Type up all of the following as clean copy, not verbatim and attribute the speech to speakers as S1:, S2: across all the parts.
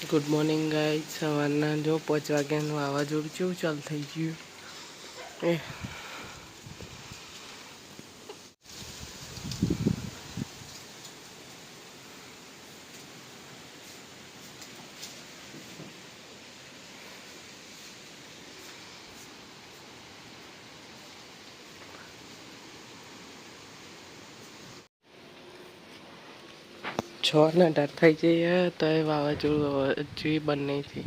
S1: Good morning guys. સવારના જો 5 વાગ્યાનું વાવાઝોડું કેવું ચાલુ થઈ ગયું એ છ ને 18 થઈ જઈએ તો એ વાવાઝોડું હજી બંને થી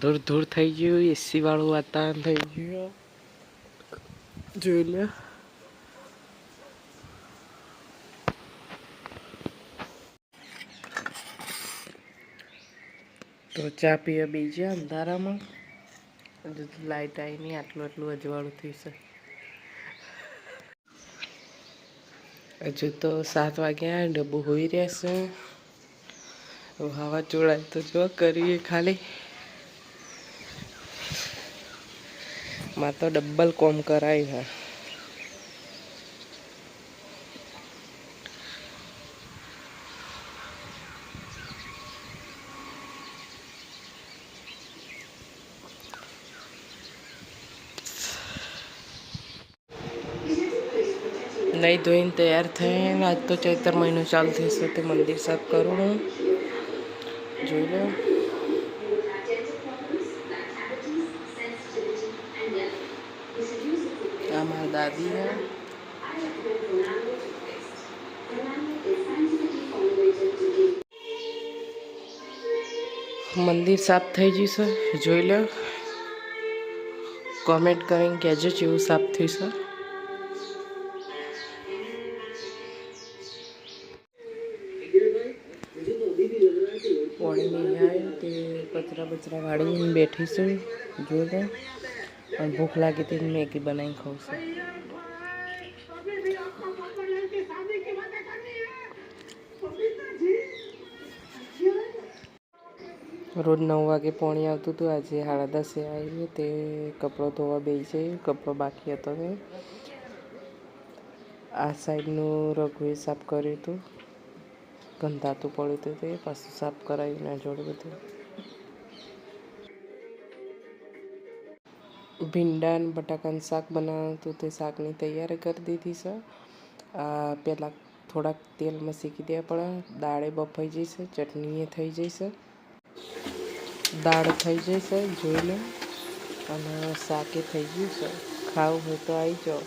S1: ધૂળ ધૂળ થઈ ગયું. એસી વાળું વાતાવરણ થઈ ગયું. જોઈ લે તો ચા પીવા બીજે અંધારામાં લાઈટ આવી નહીં. આટલું અજવાળું થયું છે. હજુ તો 7 વાગ્યા. ડબ્બુ હોઈ રહેશે. હવા જોડાય તો જો કરીએ ખાલી. માં તો ડબલ કોમ કરાય છે. નહીં ધોઈને તૈયાર થઈને આજ તો ચૈત્ર મહિનો ચાલુ થશે. તે મંદિર સાફ કરું હું. જોઈ લો આ મારા દાદી હે. મંદિર સાફ થઈ ગયું છે. જોઈ લો. કોમેન્ટ કરીને કહેજો જેવું સાફ થયું છે. પોણી આવે તે કચરા વાળીને બેઠી છું. જોઈ લો. અને ભૂખ લાગી હતી મેગી બનાવીને ખાઉં છું. રોજ 9 વાગે પોણી આવતું હતું. આજે 10:30 આવી. તે કપડો ધોવા બેસી છે. કપડો બાકી હતો તે આ સાઈડનું રઘુએ સાફ કર્યું હતું. ગંધાતું પડ્યું હતું તે પાછું સાફ કરાવ્યું. ના જોડે બધું ભીંડા અને બટાકાનું શાક બનાવવાનું હતું. તે શાકની તૈયારી કરી દીધી છે. પહેલાં થોડાક તેલમાં શેકી દેવા પડે. દાળે બફાઈ જશે. ચટણી થઈ જશે. દાળ થઈ જશે. જોઈ લો. અને શાકે થઈ ગયું છે. ખાવું હોય તો આવી જાઓ.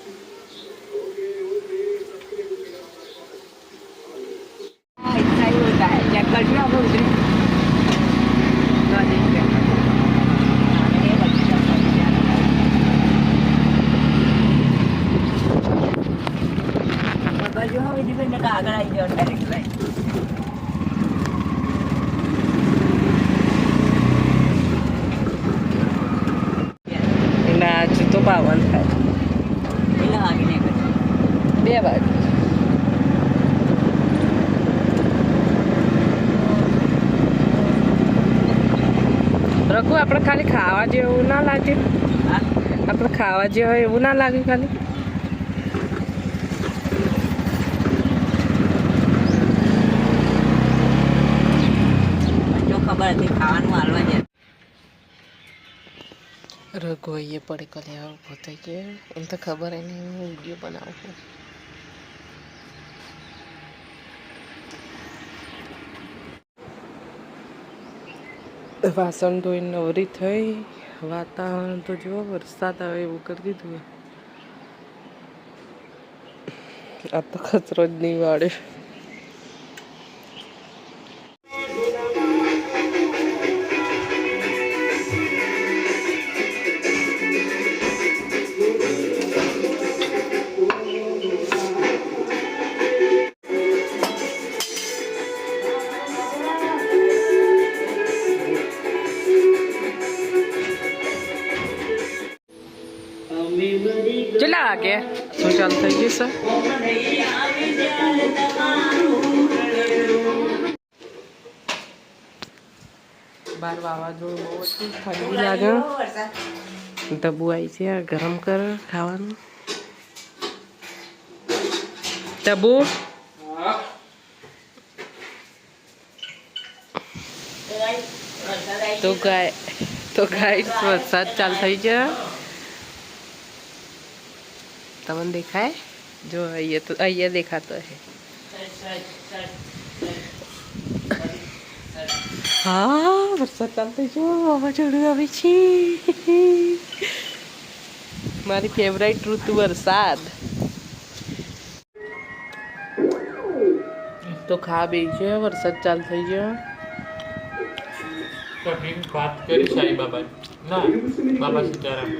S1: નાચ તો 52 થાય. 2 વાગે. રઘુ આપણે ખાલી ખાવા જેવું ના લાગે. આપણે ખાવા જેવું એવું ના લાગે ખાલી. ખબર હતી ખાવાનું હાલવા જાય. રઘુ એ પડે કલ્યા ઉભો થઈ ગયો. એમ તો ખબર એને હું વિડીયો બનાવું. વાસણ ધોઈને નવરી થઈ. વાતાવરણ તો જુઓ. વરસાદ આવે એવું કરી દીધું. આ તો કચરો જ નહીં વાળે. ચલા વાગે શું ચાલુ થઈ ગયું છે. બાર વાવાઝોડું બહુ હતું. ઠંડી લાગે. તબુ આવી છે. ગરમ કર ખાવાનું. તબુ તો ગાઈસ વરસાદ ચાલુ થઈ ગયો. તમને દેખાય? જો અહીંયા દેખાતો હે. હા વરસાદ ચાલુ થઈ ગયો. વાવાઝોડું આવે છે. મારી ફેવરેટ ઋતુ વરસાદ. તો ખા બે છે. વરસાદ ચાલુ થઈ ગયો.
S2: बात करी साईं बाबा ना बाबा सीताराम